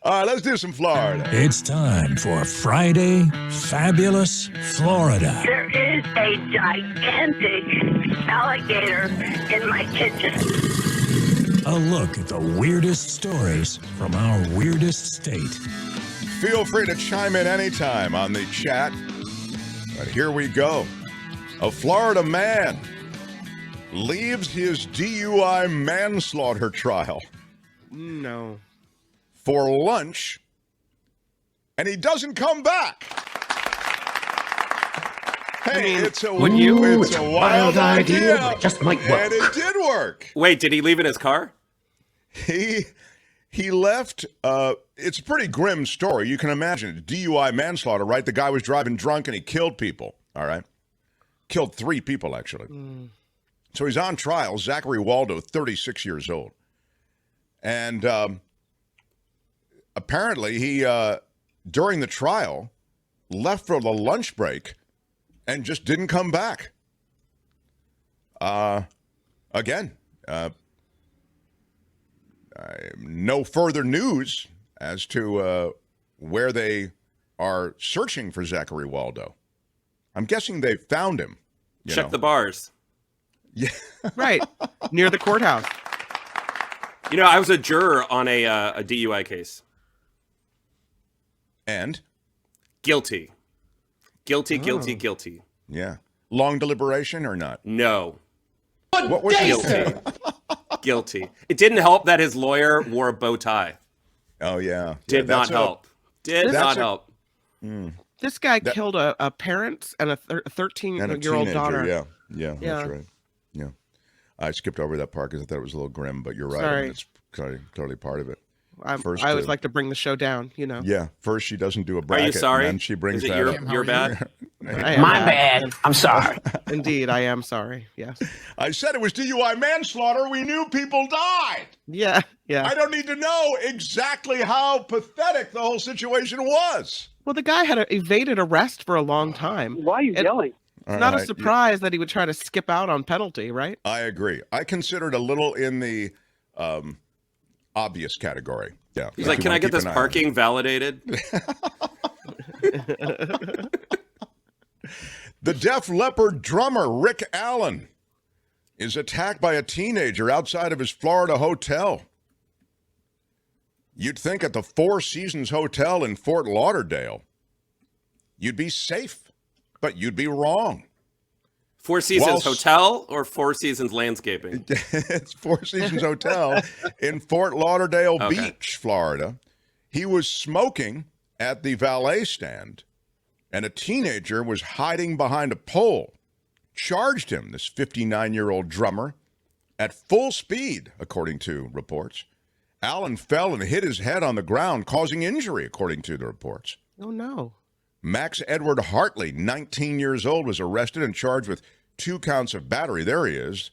All right, let's do some Florida. It's time for Friday Fabulous Florida. There is a gigantic alligator in my kitchen. A look at the weirdest stories from our weirdest state. Feel free to chime in anytime on the chat. But here we go. A Florida man leaves his DUI manslaughter trial. No. For lunch, and he doesn't come back. Hey, it's a wild idea, but it just might work. And it did work. Wait, did he leave in his car? He left. It's a pretty grim story. You can imagine DUI manslaughter, right? The guy was driving drunk and he killed people. All right, killed 3 people actually. So he's on trial. Zachary Waldo, 36 years old, and apparently he during the trial left for the lunch break and just didn't come back. Again. No further news as to where they are searching for Zachary Waldo. I'm guessing they found him. Check the bars. Yeah. Right. Near the courthouse. You know, I was a juror on a DUI case. And? Guilty. Guilty. Yeah. Long deliberation or not? No. What was guilty? Guilty. It didn't help that his lawyer wore a bow tie. Oh, yeah. Did not help. Did not help. This guy killed a parent and a 13-year-old daughter. Yeah, that's right. Yeah. I skipped over that part because I thought it was a little grim, but you're right. Sorry. I mean, it's totally part of it. I always like to bring the show down, you know. Yeah. First, she doesn't do a bracket. Are you sorry? And then she brings Is it that up. your bad? My bad. I'm sorry. Indeed, I am sorry. Yes. I said it was DUI manslaughter. We knew people died. Yeah. I don't need to know exactly how pathetic the whole situation was. Well, the guy had evaded arrest for a long time. Why are you yelling? It's not a surprise that he would try to skip out on penalty, right? I agree. I consider it a little in the obvious category. Yeah. He's like, can I get this parking validated? The Def Leppard drummer Rick Allen is attacked by a teenager outside of his Florida hotel. You'd think at the Four Seasons Hotel in Fort Lauderdale, you'd be safe, but you'd be wrong. Four Seasons Hotel or Four Seasons Landscaping? It's Four Seasons Hotel in Fort Lauderdale Beach, Florida. He was smoking at the valet stand, and a teenager was hiding behind a pole. Charged him, this 59-year-old drummer, at full speed, according to reports. Allen fell and hit his head on the ground, causing injury, according to the reports. Oh, no. Max Edward Hartley, 19 years old, was arrested and charged with 2 counts of battery. There he is.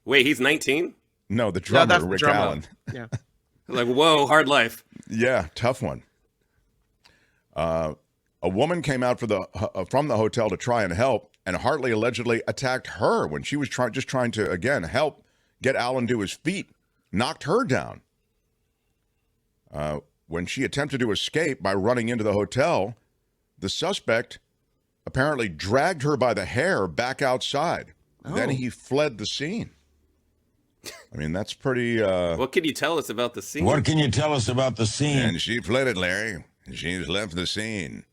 Wait, he's 19? No, the drummer, that's the Rick drummer. Allen. Yeah. Like, whoa, hard life. Yeah, tough one. A woman came out from the hotel to try and help, and Hartley allegedly attacked her when she was just trying to, again, help get Allen to his feet, knocked her down. When she attempted to escape by running into the hotel, the suspect apparently dragged her by the hair back outside. Oh. Then he fled the scene. I mean, that's pretty... What can you tell us about the scene? What can you tell us about the scene? And she fled it, Larry. She's left the scene.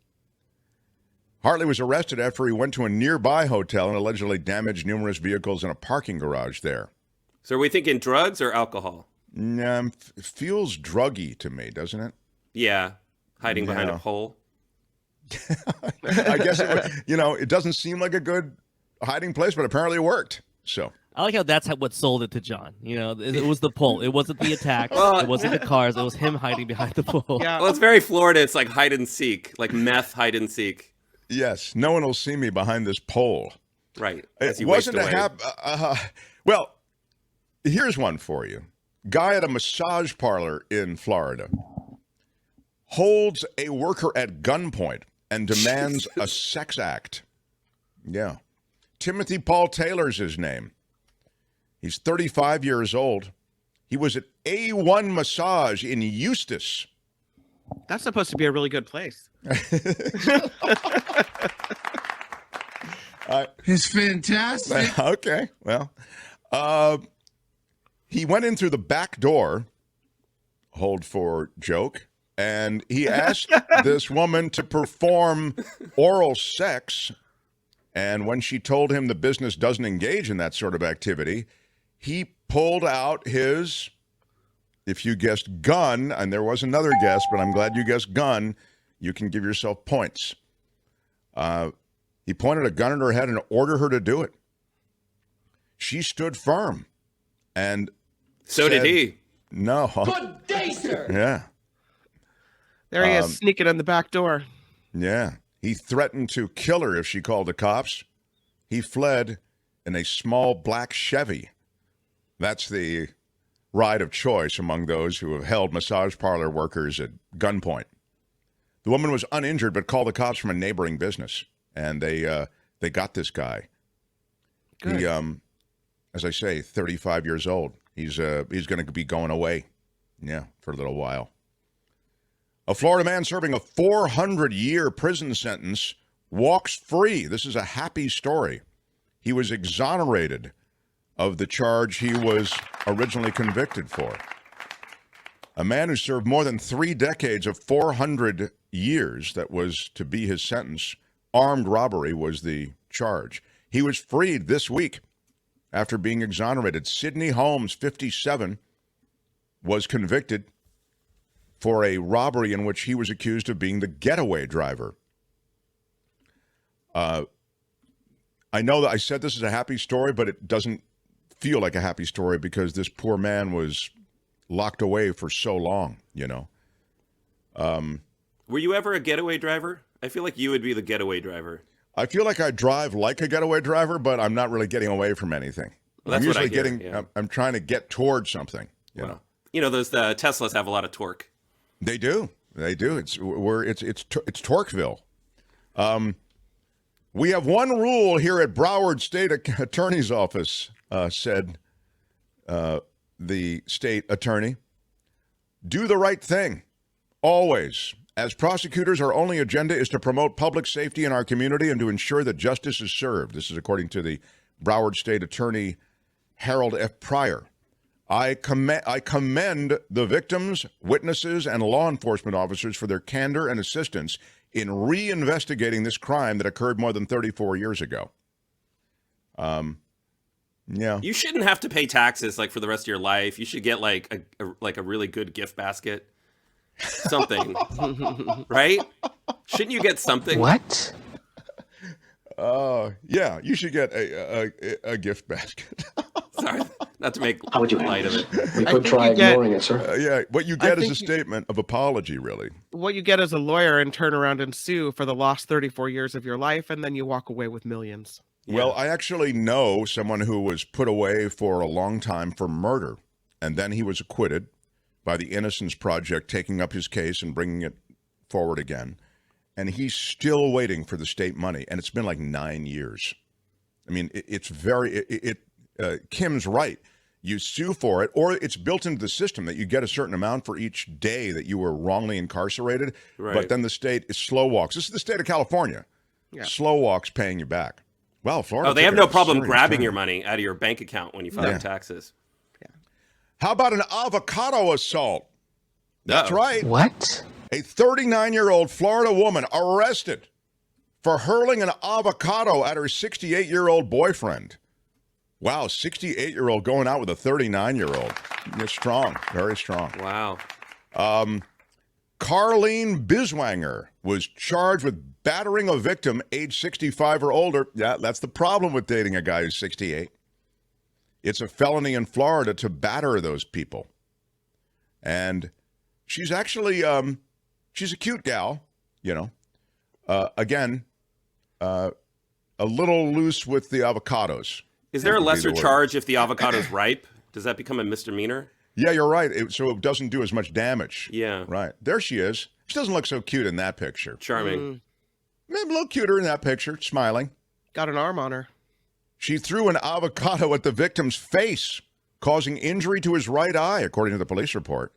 Hartley was arrested after he went to a nearby hotel and allegedly damaged numerous vehicles in a parking garage there. So are we thinking drugs or alcohol? It feels druggy to me, doesn't it? Yeah. Hiding behind a pole. I guess, it doesn't seem like a good hiding place, but apparently it worked. So I like how that's what sold it to John. It was the pole. It wasn't the attacks. It wasn't the cars. It was him hiding behind the pole. Yeah. Well, it's very Florida. It's like hide and seek, like meth hide and seek. Yes. No one will see me behind this pole. Right. It wasn't well, here's one for you. Guy at a massage parlor in Florida holds a worker at gunpoint and demands a sex act. Yeah. Timothy Paul Taylor's his name. He's 35 years old. He was at A1 Massage in Eustis, That's supposed to be a really good place. It's fantastic. Okay, well, he went in through the back door, hold for joke, and he asked this woman to perform oral sex. And when she told him the business doesn't engage in that sort of activity, he pulled out his, if you guessed gun, and there was another guess, but I'm glad you guessed gun, you can give yourself points. He pointed a gun at her head and ordered her to do it. She stood firm. And so did he. No. Good day, sir. Yeah. There he is, sneaking in the back door. Yeah. He threatened to kill her if she called the cops. He fled in a small black Chevy. That's the ride of choice among those who have held massage parlor workers at gunpoint. The woman was uninjured, but called the cops from a neighboring business, and they got this guy. Good. He, as I say, 35 years old. He's going to be going away, for a little while. A Florida man serving a 400-year prison sentence walks free. This is a happy story. He was exonerated of the charge he was originally convicted for. A man who served more than 3 decades of 400 years, that was to be his sentence. Armed robbery was the charge. He was freed this week after being exonerated. Sidney Holmes, 57, was convicted for a robbery in which he was accused of being the getaway driver. I know that I said this is a happy story, but it doesn't feel like a happy story because this poor man was locked away for so long, Were you ever a getaway driver? I feel like you would be the getaway driver. I feel like I drive like a getaway driver, but I'm not really getting away from anything. Well, that's I'm usually what I hear, yeah. I'm trying to get towards something, you know. Those Teslas have a lot of torque. They do. It's Torqueville. We have one rule here at Broward State Attorney's Office, said the state attorney. Do the right thing, always. As prosecutors, our only agenda is to promote public safety in our community and to ensure that justice is served. This is according to the Broward State Attorney Harold F. Pryor. I commend the victims, witnesses, and law enforcement officers for their candor and assistance in reinvestigating this crime that occurred more than 34 years ago. Yeah. You shouldn't have to pay taxes for the rest of your life. You should get a really good gift basket. Something. Right? Shouldn't you get something? What? Yeah, you should get a gift basket. Sorry, not to make light of it. We could try ignoring it, sir. Yeah, what you get is a statement of apology, really. What you get as a lawyer and turn around and sue for the lost 34 years of your life, and then you walk away with millions. Yeah. Well, I actually know someone who was put away for a long time for murder, and then he was acquitted by the Innocence Project, taking up his case and bringing it forward again. And he's still waiting for the state money, and it's been 9 years. I mean, Kim's right. You sue for it, or it's built into the system that you get a certain amount for each day that you were wrongly incarcerated. Right. But then the state slow walks. This is the state of California. Yeah. Slow walks paying you back. Well, Florida. Oh, they have no problem grabbing your money out of your bank account when you file your taxes. Yeah. How about an avocado assault? That's right. What? A 39-year-old Florida woman arrested for hurling an avocado at her 68-year-old boyfriend. Wow, 68-year-old going out with a 39-year-old. You're strong, very strong. Wow. Carlene Biswanger was charged with battering a victim age 65 or older. Yeah, that's the problem with dating a guy who's 68. It's a felony in Florida to batter those people. And she's actually, she's a cute gal, Again, a little loose with the avocados. Is there a lesser charge if the avocado's ripe? Does that become a misdemeanor? Yeah, you're right. So it doesn't do as much damage. Yeah. Right. There she is. She doesn't look so cute in that picture. Charming. Maybe a little cuter in that picture, smiling. Got an arm on her. She threw an avocado at the victim's face, causing injury to his right eye, according to the police report.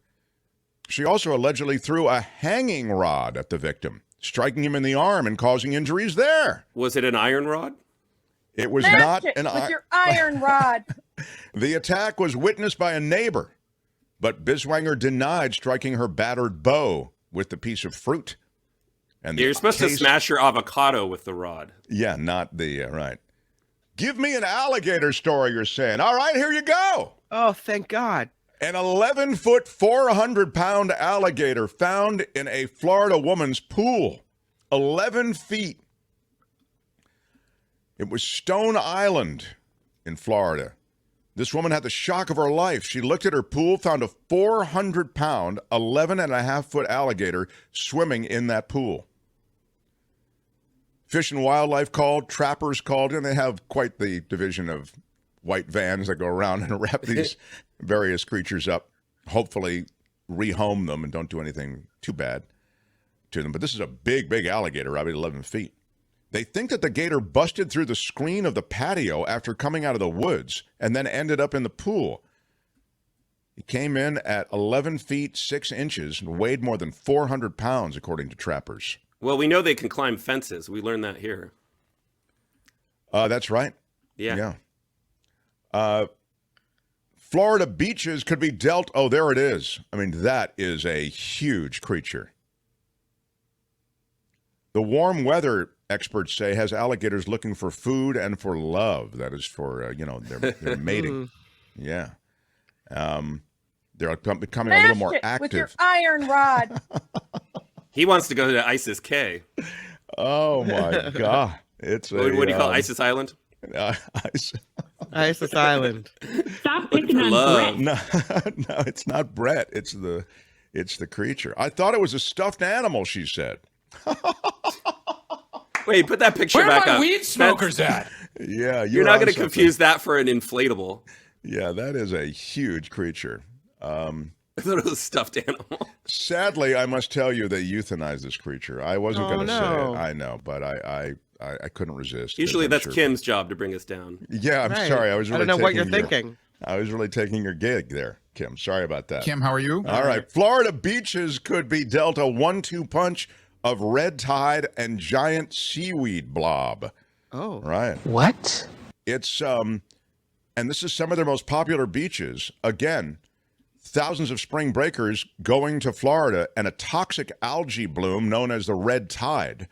She also allegedly threw a hanging rod at the victim, striking him in the arm and causing injuries there. Was it an iron rod? It was Smash not it an with your iron rod. The attack was witnessed by a neighbor, but Biswanger denied striking her battered beau with the piece of fruit. And You're supposed to smash your avocado with the rod. Yeah, not the right. Give me an alligator story, you're saying. All right, here you go. Oh, thank God. An 11-foot, 400-pound alligator found in a Florida woman's pool. 11 feet. It was Stone Island in Florida. This woman had the shock of her life. She looked at her pool, found a 400-pound, 11.5-foot alligator swimming in that pool. Fish and Wildlife called, trappers called, and they have quite the division of white vans that go around and wrap these various creatures up, hopefully rehome them and don't do anything too bad to them. But this is a big, big alligator, probably 11 feet. They think that the gator busted through the screen of the patio after coming out of the woods and then ended up in the pool. He came in at 11 feet 6 inches and weighed more than 400 pounds, according to trappers. Well, we know they can climb fences. We learned that here. That's right. Yeah. Florida beaches could be dealt. Oh, there it is. I mean, that is a huge creature. The warm weather, experts say, has alligators looking for food and for love. That is for, their mating. Yeah. They're becoming a little more active. With your iron rod. He wants to go to ISIS K. Oh, my God. It's what do you call it? ISIS Island? ISIS Island. Stop picking on Brett. No, it's not Brett. It's the creature. I thought it was a stuffed animal, she said. Wait, put that picture Where back are up. my weed smokers at? Yeah, you're not going to confuse that for an inflatable. Yeah, that is a huge creature. I thought it was a stuffed animal. Sadly, I must tell you they euthanized this creature. I wasn't going to say it. I know, but I couldn't resist. Usually that's Kim's job to bring us down. Yeah, I'm sorry. I was really I don't know what you're thinking. I was really taking your gig there, Kim. Sorry about that. Kim, how are you? All right. Florida beaches could be dealt a 1-2 punch of red tide and giant seaweed blob. Oh. Right. What? It's and this is some of their most popular beaches. Again, thousands of spring breakers going to Florida, and a toxic algae bloom known as the red tide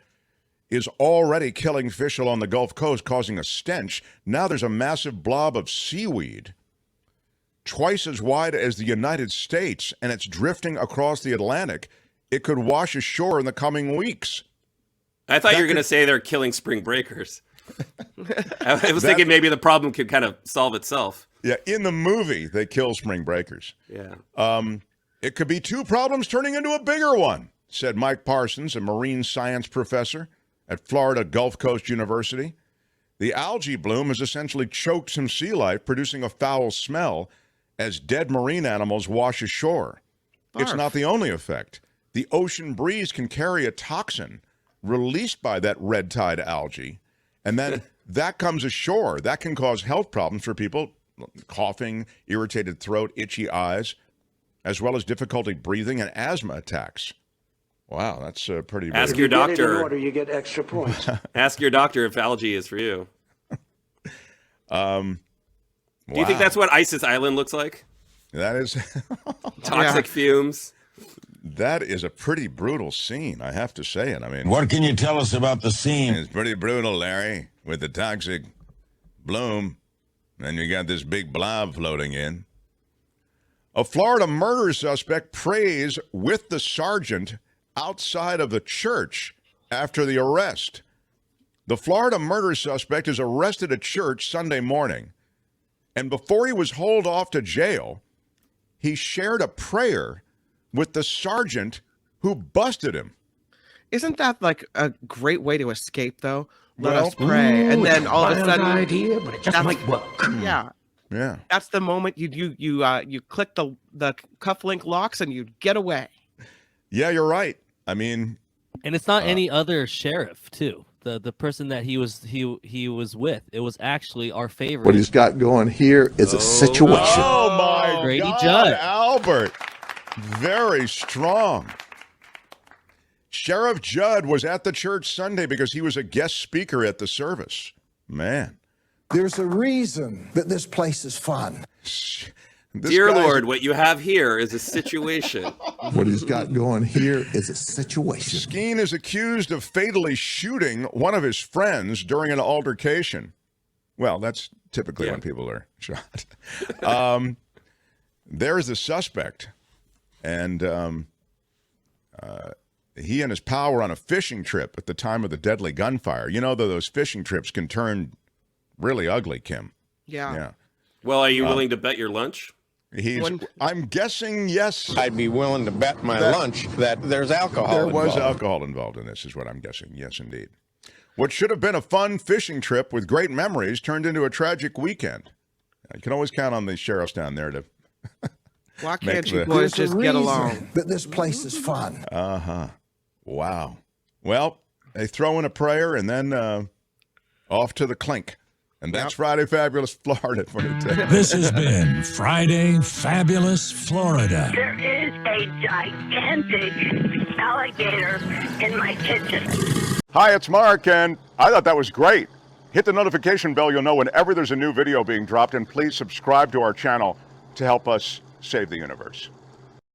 is already killing fish along the Gulf Coast, causing a stench. Now there's a massive blob of seaweed, twice as wide as the United States, and it's drifting across the Atlantic. It could wash ashore in the coming weeks. I thought you were going to say they're killing spring breakers. I was thinking maybe the problem could kind of solve itself. Yeah, in the movie, they kill spring breakers. Yeah. It could be 2 problems turning into a bigger one, said Mike Parsons, a marine science professor at Florida Gulf Coast University. The algae bloom has essentially choked some sea life, producing a foul smell as dead marine animals wash ashore. Barf. It's not the only effect. The ocean breeze can carry a toxin released by that red tide algae, and then that comes ashore. That can cause health problems for people, coughing, irritated throat, itchy eyes, as well as difficulty breathing and asthma attacks. Wow, that's pretty big. Ask your doctor. Order, you get extra points. Ask your doctor if algae is for you. Do you think that's what ISIS Island looks like? That is toxic fumes. That is a pretty brutal scene, I have to say it. I mean, what can you tell us about the scene? It's pretty brutal, Larry, with the toxic bloom. And you got this big blob floating in. A Florida murder suspect prays with the sergeant outside of the church after the arrest. The Florida murder suspect is arrested at church Sunday morning. And before he was hauled off to jail, he shared a prayer with the sergeant who busted him. Isn't that like a great way to escape, though? Let us pray, and then all of a sudden, idea, but it just might work. Yeah, that's the moment you click the cufflink locks and you get away. Yeah, you're right. I mean, and it's not any other sheriff too. The person that he was with, it was actually our favorite. What he's got going here is a situation. Oh my Grady God, Judd. Albert. Very strong. Sheriff Judd was at the church Sunday because he was a guest speaker at the service. Man. There's a reason that this place is fun. Dear Lord, what you have here is a situation. What he's got going here is a situation. Skeen is accused of fatally shooting one of his friends during an altercation. Well, that's typically when people are shot. There's the suspect, and he and his pal were on a fishing trip at the time of the deadly gunfire. You know, those fishing trips can turn really ugly, Kim. Yeah. Well, are you willing to bet your lunch? I'm guessing yes. I'd be willing to bet my lunch that there's alcohol There involved. was alcohol involved in this, is what I'm guessing. Yes, indeed. What should have been a fun fishing trip with great memories turned into a tragic weekend. You can always count on the sheriffs down there to. Why can't you boys just get along? That this place is fun. Wow. Well, they throw in a prayer and then off to the clink. And that's Friday Fabulous Florida for today. This has been Friday Fabulous Florida. There is a gigantic alligator in my kitchen. Hi, it's Mark, and I thought that was great. Hit the notification bell. You'll know whenever there's a new video being dropped, and please subscribe to our channel to help us save the universe.